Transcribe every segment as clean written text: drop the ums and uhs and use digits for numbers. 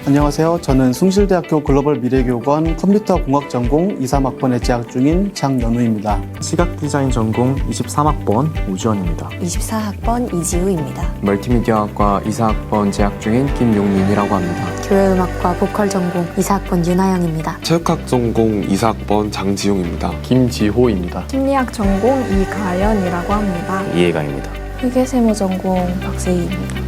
안녕하세요. 저는 숭실대학교 글로벌 미래교육원 컴퓨터공학 전공 2, 3학번에 재학 중인 장연우입니다. 시각디자인 전공 23학번 우주원입니다. 24학번 이지우입니다. 멀티미디어학과 2사학번 재학 중인 김용민이라고 합니다. 교회음악과 보컬 전공 2사학번 윤하영입니다. 체육학 전공 2사학번 장지용입니다. 김지호입니다. 심리학 전공 이가연이라고 합니다. 이해강입니다. 회계세무 전공 박세희입니다.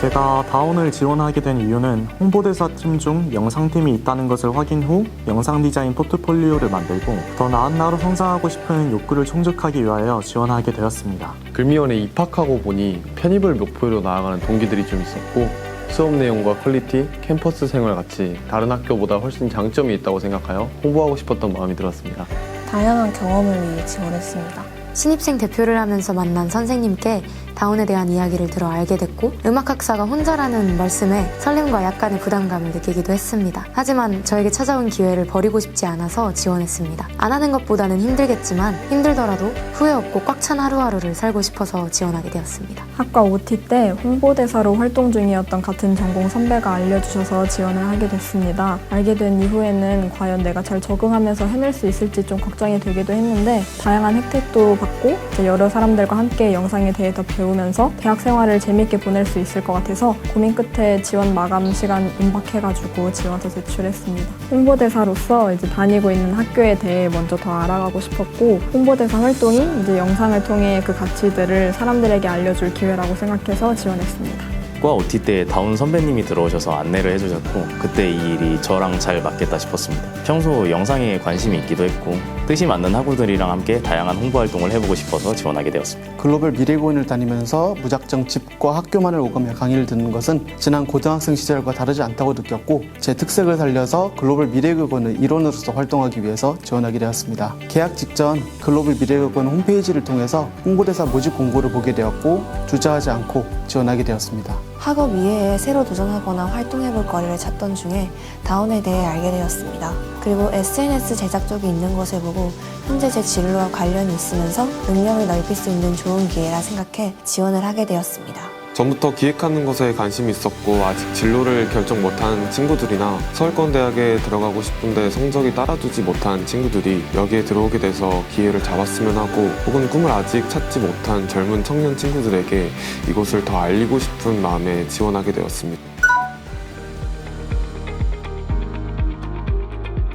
제가 다운을 지원하게 된 이유는 홍보대사 팀 중 영상팀이 있다는 것을 확인 후 영상 디자인 포트폴리오를 만들고 더 나은 나로 성장하고 싶은 욕구를 충족하기 위하여 지원하게 되었습니다. 글미원에 입학하고 보니 편입을 목표로 나아가는 동기들이 좀 있었고 수업 내용과 퀄리티, 캠퍼스 생활 같이 다른 학교보다 훨씬 장점이 있다고 생각하여 홍보하고 싶었던 마음이 들었습니다. 다양한 경험을 위해 지원했습니다. 신입생 대표를 하면서 만난 선생님께 다운에 대한 이야기를 들어 알게 됐고 음악학사가 혼자라는 말씀에 설렘과 약간의 부담감을 느끼기도 했습니다. 하지만 저에게 찾아온 기회를 버리고 싶지 않아서 지원했습니다. 안 하는 것보다는 힘들겠지만 힘들더라도 후회 없고 꽉 찬 하루하루를 살고 싶어서 지원하게 되었습니다. 학과 OT 때 홍보대사로 활동 중이었던 같은 전공 선배가 알려주셔서 지원을 하게 됐습니다. 알게 된 이후에는 과연 내가 잘 적응하면서 해낼 수 있을지 좀 걱정이 되기도 했는데 다양한 혜택도 받고 여러 사람들과 함께 영상에 대해 더 배우면서 대학 생활을 재밌게 보낼 수 있을 것 같아서 고민 끝에 지원 마감 시간 임박해가지고 지원서 제출했습니다. 홍보대사로서 다니고 있는 학교에 대해 먼저 더 알아가고 싶었고 홍보대사 활동이 영상을 통해 그 가치들을 사람들에게 알려줄 기회라고 생각해서 지원했습니다. 과 OT 때 다운 선배님이 들어오셔서 안내를 해주셨고 그때 이 일이 저랑 잘 맞겠다 싶었습니다. 평소 영상에 관심이 있기도 했고 뜻이 맞는 학우들이랑 함께 다양한 홍보 활동을 해보고 싶어서 지원하게 되었습니다. 글로벌 미래교원을 다니면서 무작정 집과 학교만을 오가며 강의를 듣는 것은 지난 고등학생 시절과 다르지 않다고 느꼈고 제 특색을 살려서 글로벌 미래교원의 일원으로서 활동하기 위해서 지원하게 되었습니다. 개학 직전 글로벌 미래교원 홈페이지를 통해서 홍보대사 모집 공고를 보게 되었고 주저하지 않고 지원하게 되었습니다. 학업 이외에 새로 도전하거나 활동해볼 거리를 찾던 중에 다운에 대해 알게 되었습니다. 그리고 SNS 제작 쪽이 있는 것을 보고 현재 제 진로와 관련이 있으면서 능력을 넓힐 수 있는 좋은 기회라 생각해 지원을 하게 되었습니다. 전부터 기획하는 것에 관심이 있었고 아직 진로를 결정 못한 친구들이나 서울권대학에 들어가고 싶은데 성적이 따라주지 못한 친구들이 여기에 들어오게 돼서 기회를 잡았으면 하고 혹은 꿈을 아직 찾지 못한 젊은 청년 친구들에게 이곳을 더 알리고 싶은 마음에 지원하게 되었습니다.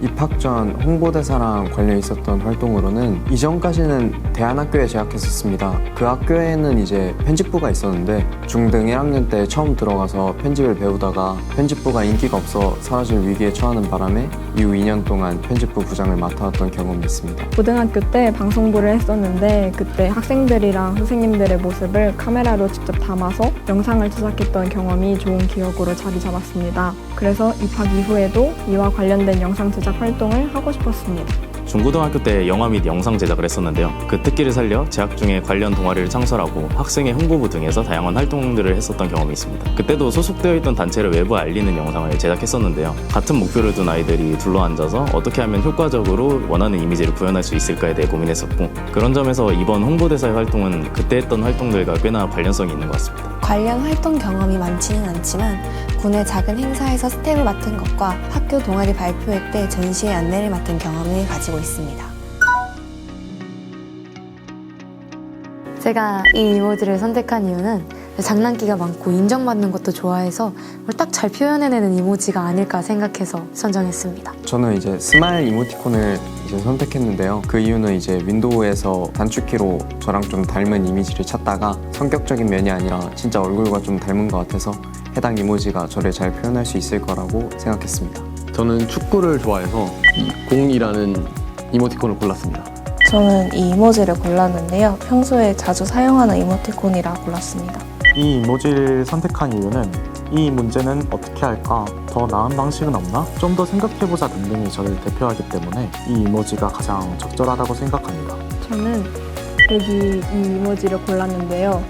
입학 전 홍보대사랑 관련 있었던 활동으로는 이전까지는 대안학교에 재학했었습니다. 그 학교에는 편집부가 있었는데 중등 1학년 때 처음 들어가서 편집을 배우다가 편집부가 인기가 없어 사라질 위기에 처하는 바람에 이후 2년 동안 편집부 부장을 맡아왔던 경험이 있습니다. 고등학교 때 방송부를 했었는데 그때 학생들이랑 선생님들의 모습을 카메라로 직접 담아서 영상을 제작했던 경험이 좋은 기억으로 자리 잡았습니다. 그래서 입학 이후에도 이와 관련된 영상 제작 활동을 하고 싶었습니다. 중고등학교 때 영화 및 영상 제작을 했었는데요. 그 특기를 살려 재학 중에 관련 동아리를 창설하고 학생회 홍보부 등에서 다양한 활동들을 했었던 경험이 있습니다. 그때도 소속되어 있던 단체를 외부 알리는 영상을 제작했었는데요. 같은 목표를 둔 아이들이 둘러앉아서 어떻게 하면 효과적으로 원하는 이미지를 구현할 수 있을까에 대해 고민했었고 그런 점에서 이번 홍보대사의 활동은 그때 했던 활동들과 꽤나 관련성이 있는 것 같습니다. 관련 활동 경험이 많지는 않지만 군의 작은 행사에서 스텝을 맡은 것과 학교 동아리 발표회 때 전시회 안내를 맡은 경험을 가지고 있습니다. 제가 이 이모지를 선택한 이유는 장난기가 많고 인정받는 것도 좋아해서 딱 잘 표현해내는 이모지가 아닐까 생각해서 선정했습니다. 저는 스마일 이모티콘을 선택했는데요. 그 이유는 윈도우에서 단축키로 저랑 좀 닮은 이미지를 찾다가 성격적인 면이 아니라 진짜 얼굴과 좀 닮은 것 같아서 해당 이모지가 저를 잘 표현할 수 있을 거라고 생각했습니다. 저는 축구를 좋아해서 이 공이라는 이모티콘을 골랐습니다. 저는 이 이모지를 골랐는데요. 평소에 자주 사용하는 이모티콘이라 골랐습니다. 이 이모지를 선택한 이유는 이 문제는 어떻게 할까? 더 나은 방식은 없나? 좀 더 생각해보자 등등이 저를 대표하기 때문에 이 이모지가 가장 적절하다고 생각합니다. 저는 여기 이 이모지를 골랐는데요.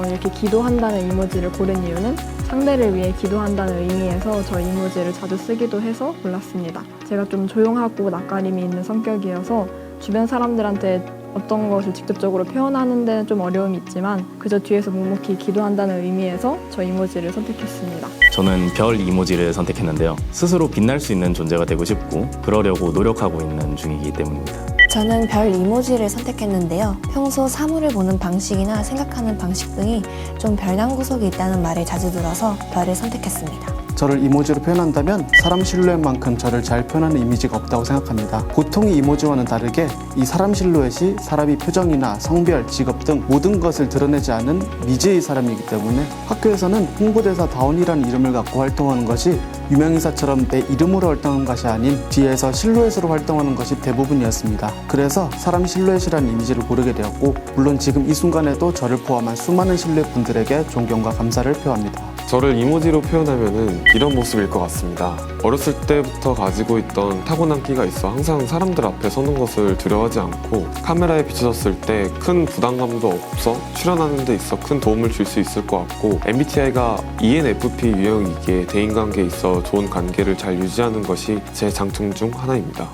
이렇게 기도한다는 이모지를 고른 이유는 상대를 위해 기도한다는 의미에서 저 이모지를 자주 쓰기도 해서 골랐습니다. 제가 좀 조용하고 낯가림이 있는 성격이어서 주변 사람들한테 어떤 것을 직접적으로 표현하는 데는 좀 어려움이 있지만 그저 뒤에서 묵묵히 기도한다는 의미에서 저 이모지를 선택했습니다. 저는 별 이모지를 선택했는데요. 스스로 빛날 수 있는 존재가 되고 싶고 그러려고 노력하고 있는 중이기 때문입니다. 저는 별 이모지를 선택했는데요. 평소 사물을 보는 방식이나 생각하는 방식 등이 좀 별난 구석이 있다는 말을 자주 들어서 별을 선택했습니다. 저를 이모지로 표현한다면 사람 실루엣만큼 저를 잘 표현하는 이미지가 없다고 생각합니다. 보통의 이모지와는 다르게 이 사람 실루엣이 사람이 표정이나 성별, 직업 등 모든 것을 드러내지 않은 미지의 사람이기 때문에 학교에서는 홍보대사 다운이라는 이름을 갖고 활동하는 것이 유명인사처럼 내 이름으로 활동하는 것이 아닌 뒤에서 실루엣으로 활동하는 것이 대부분이었습니다. 그래서 사람 실루엣이라는 이미지를 고르게 되었고 물론 지금 이 순간에도 저를 포함한 수많은 실루엣 분들에게 존경과 감사를 표합니다. 저를 이모지로 표현하면은 이런 모습일 것 같습니다. 어렸을 때부터 가지고 있던 타고난 끼가 있어 항상 사람들 앞에 서는 것을 두려워하지 않고 카메라에 비춰졌을 때 큰 부담감도 없어 출연하는 데 있어 큰 도움을 줄 수 있을 것 같고 MBTI가 ENFP 유형이기에 대인관계에 있어 좋은 관계를 잘 유지하는 것이 제 장점 중 하나입니다.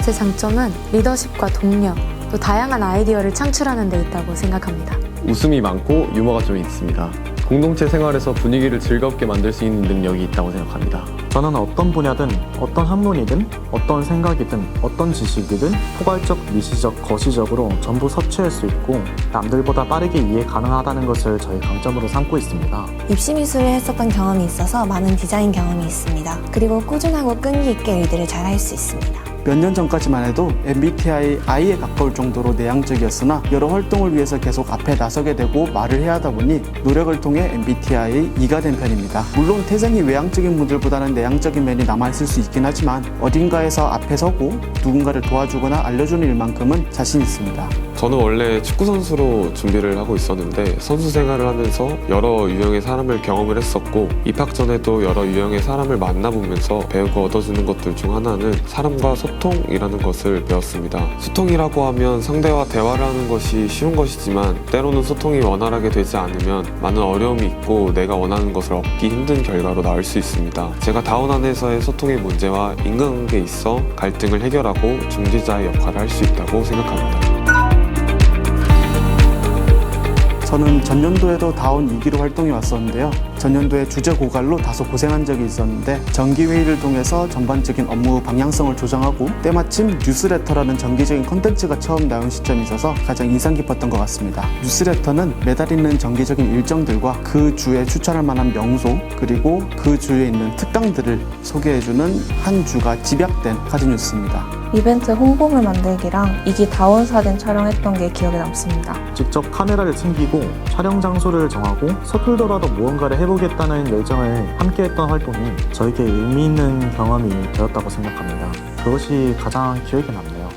제 장점은 리더십과 동력, 또 다양한 아이디어를 창출하는 데 있다고 생각합니다. 웃음이 많고 유머가 좀 있습니다. 공동체 생활에서 분위기를 즐겁게 만들 수 있는 능력이 있다고 생각합니다. 저는 어떤 분야든 어떤 학문이든 어떤 생각이든 어떤 지식이든 포괄적, 미시적, 거시적으로 전부 섭취할 수 있고 남들보다 빠르게 이해 가능하다는 것을 저의 강점으로 삼고 있습니다. 입시 미술을 했었던 경험이 있어서 많은 디자인 경험이 있습니다. 그리고 꾸준하고 끈기 있게 일들을 잘 할 수 있습니다. 몇 년 전까지만 해도 MBTI I에 가까울 정도로 내향적이었으나 여러 활동을 위해서 계속 앞에 나서게 되고 말을 해야 하다 보니 노력을 통해 MBTI E가 된 편입니다. 물론 태생이 외향적인 분들보다는 내향적인 면이 남아있을 수 있긴 하지만 어딘가에서 앞에 서고 누군가를 도와주거나 알려주는 일만큼은 자신 있습니다. 저는 원래 축구선수로 준비를 하고 있었는데 선수 생활을 하면서 여러 유형의 사람을 경험을 했었고 입학 전에도 여러 유형의 사람을 만나보면서 배우고 얻어지는 것들 중 하나는 사람과 소통이라는 것을 배웠습니다. 소통이라고 하면 상대와 대화를 하는 것이 쉬운 것이지만 때로는 소통이 원활하게 되지 않으면 많은 어려움이 있고 내가 원하는 것을 얻기 힘든 결과로 나올 수 있습니다. 제가 다운 안에서의 소통의 문제와 인간관계에 있어 갈등을 해결하고 중재자의 역할을 할 수 있다고 생각합니다. 저는 전년도에도 다운 2기로 활동해 왔었는데요. 전년도에 주제 고갈로 다소 고생한 적이 있었는데 정기회의를 통해서 전반적인 업무 방향성을 조정하고 때마침 뉴스레터라는 정기적인 콘텐츠가 처음 나온 시점이 있어서 가장 인상 깊었던 것 같습니다. 뉴스레터는 매달 있는 정기적인 일정들과 그 주에 추천할 만한 명소 그리고 그 주에 있는 특강들을 소개해주는 한 주가 집약된 카드뉴스입니다. 이벤트 홍보물 만들기랑 2기 다운 사진 촬영했던 게 기억에 남습니다. 직접 카메라를 챙기고 촬영 장소를 정하고 서툴더라도 무언가를 해보겠다는 열정을 함께했던 활동이 저에게 의미 있는 경험이 되었다고 생각합니다. 그것이 가장 기억에 남네요.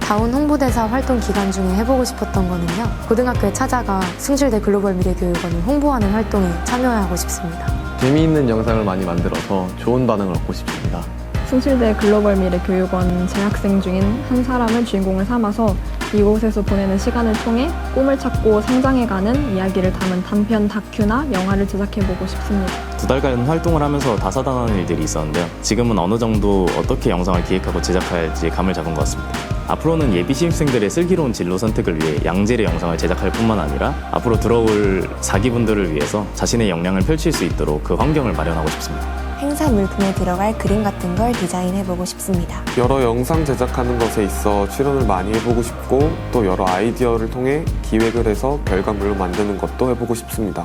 다운 홍보대사 활동 기간 중에 해보고 싶었던 거는요. 고등학교에 찾아가 숭실대 글로벌 미래교육원을 홍보하는 활동에 참여하고 싶습니다. 재미있는 영상을 많이 만들어서 좋은 반응을 얻고 싶습니다. 숭실대 글로벌 미래 교육원 재학생 중인 한 사람을 주인공을 삼아서 이곳에서 보내는 시간을 통해 꿈을 찾고 성장해가는 이야기를 담은 단편 다큐나 영화를 제작해보고 싶습니다. 2달간 활동을 하면서 다사다난한 일들이 있었는데요. 지금은 어느 정도 어떻게 영상을 기획하고 제작할지 감을 잡은 것 같습니다. 앞으로는 예비 신입생들의 슬기로운 진로 선택을 위해 양질의 영상을 제작할 뿐만 아니라 앞으로 들어올 4기분들을 위해서 자신의 역량을 펼칠 수 있도록 그 환경을 마련하고 싶습니다. 행사 물품에 들어갈 그림 같은 걸 디자인해보고 싶습니다. 여러 영상 제작하는 것에 있어 출연을 많이 해보고 싶고 또 여러 아이디어를 통해 기획을 해서 결과물을 만드는 것도 해보고 싶습니다.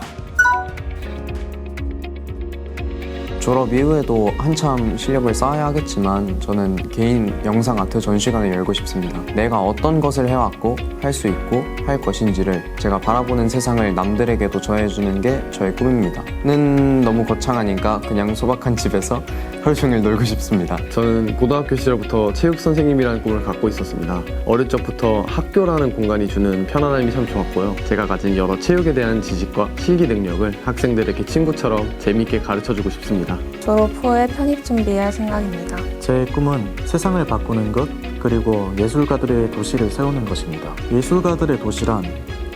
졸업 이후에도 한참 실력을 쌓아야 하겠지만 저는 개인 영상 아트 전시관을 열고 싶습니다. 내가 어떤 것을 해왔고 할 수 있고 할 것인지를 제가 바라보는 세상을 남들에게도 전해주는 게 저의 꿈입니다. 는 너무 거창하니까 그냥 소박한 집에서 하루 종일 놀고 싶습니다. 저는 고등학교 시절부터 체육 선생님이라는 꿈을 갖고 있었습니다. 어릴 적부터 학교라는 공간이 주는 편안함이 참 좋았고요. 제가 가진 여러 체육에 대한 지식과 실기 능력을 학생들에게 친구처럼 재미있게 가르쳐주고 싶습니다. 졸업 후에 편입 준비할 생각입니다. 제 꿈은 세상을 바꾸는 것, 그리고 예술가들의 도시를 세우는 것입니다. 예술가들의 도시란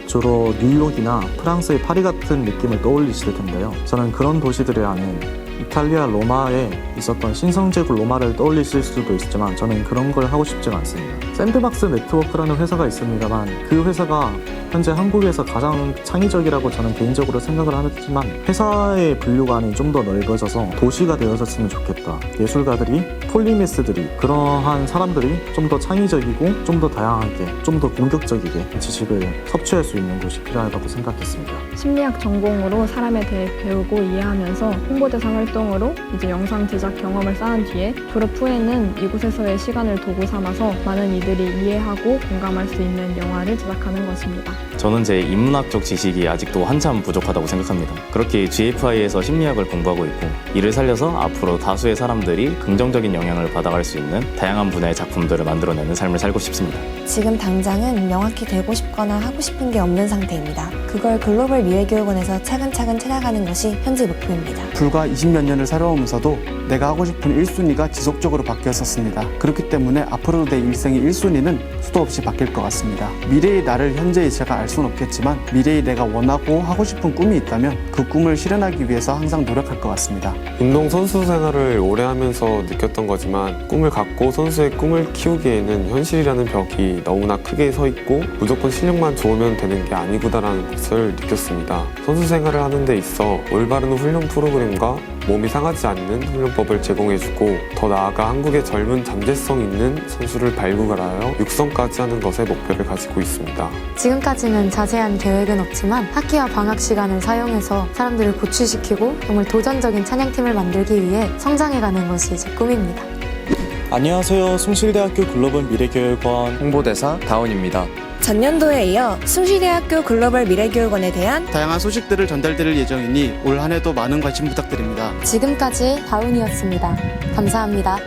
주로 뉴욕이나 프랑스의 파리 같은 느낌을 떠올리실 텐데요. 저는 그런 도시들을 아는 이탈리아 로마에 있었던 신성제국 로마를 떠올리실 수도 있지만 저는 그런 걸 하고 싶지가 않습니다. 샌드박스 네트워크라는 회사가 있습니다만 그 회사가 현재 한국에서 가장 창의적이라고 저는 개인적으로 생각을 하지만 회사의 분류가 아닌 좀 더 넓어져서 도시가 되어졌으면 좋겠다. 예술가들이, 폴리메스들이, 그러한 사람들이 좀 더 창의적이고 좀 더 다양하게, 좀 더 공격적이게 지식을 섭취할 수 있는 곳이 필요하다고 생각했습니다. 심리학 전공으로 사람에 대해 배우고 이해하면서 홍보대사 활동으로 이제 영상 제작 경험을 쌓은 뒤에 졸업 후에는 이곳에서의 시간을 도구 삼아서 많은 이들이 이해하고 공감할 수 있는 영화를 제작하는 것입니다. 저는 제 인문학적 지식이 아직도 한참 부족하다고 생각합니다. 그렇게 GFI에서 심리학을 공부하고 있고 이를 살려서 앞으로 다수의 사람들이 긍정적인 영향을 받아갈 수 있는 다양한 분야의 작품들을 만들어내는 삶을 살고 싶습니다. 지금 당장은 명확히 되고 싶거나 하고 싶은 게 없는 상태입니다. 그걸 글로벌 미래교육원에서 차근차근 찾아가는 것이 현재 목표입니다. 불과 20몇 년을 살아오면서도 내가 하고 싶은 1순위가 지속적으로 바뀌었었습니다. 그렇기 때문에 앞으로도 내 일생의 1순위는 수도 없이 바뀔 것 같습니다. 미래의 나를 현재의 제가 알 수는 없겠지만 미래의 내가 원하고 하고 싶은 꿈이 있다면 그 꿈을 실현하기 위해서 항상 노력할 것 같습니다. 운동 선수 생활을 오래 하면서 느꼈던 거지만 꿈을 갖고 선수의 꿈을 키우기에는 현실이라는 벽이 너무나 크게 서 있고 무조건 실력만 좋으면 되는 게 아니구나라는 것을 느꼈습니다. 선수 생활을 하는 데 있어 올바른 훈련 프로그램과 몸이 상하지 않는 훈련법을 제공해주고 더 나아가 한국의 젊은 잠재성 있는 선수를 발굴하여 육성까지 하는 것에 목표를 가지고 있습니다. 지금까지는 자세한 계획은 없지만 학기와 방학 시간을 사용해서 사람들을 고취시키고 정말 도전적인 찬양팀을 만들기 위해 성장해가는 것이 제 꿈입니다. 안녕하세요. 숭실대학교 글로벌 미래교육원 홍보대사 다운입니다. 전년도에 이어 숭실대학교 글로벌 미래교육원에 대한 다양한 소식들을 전달드릴 예정이니 올 한 해도 많은 관심 부탁드립니다. 지금까지 다운이었습니다. 감사합니다.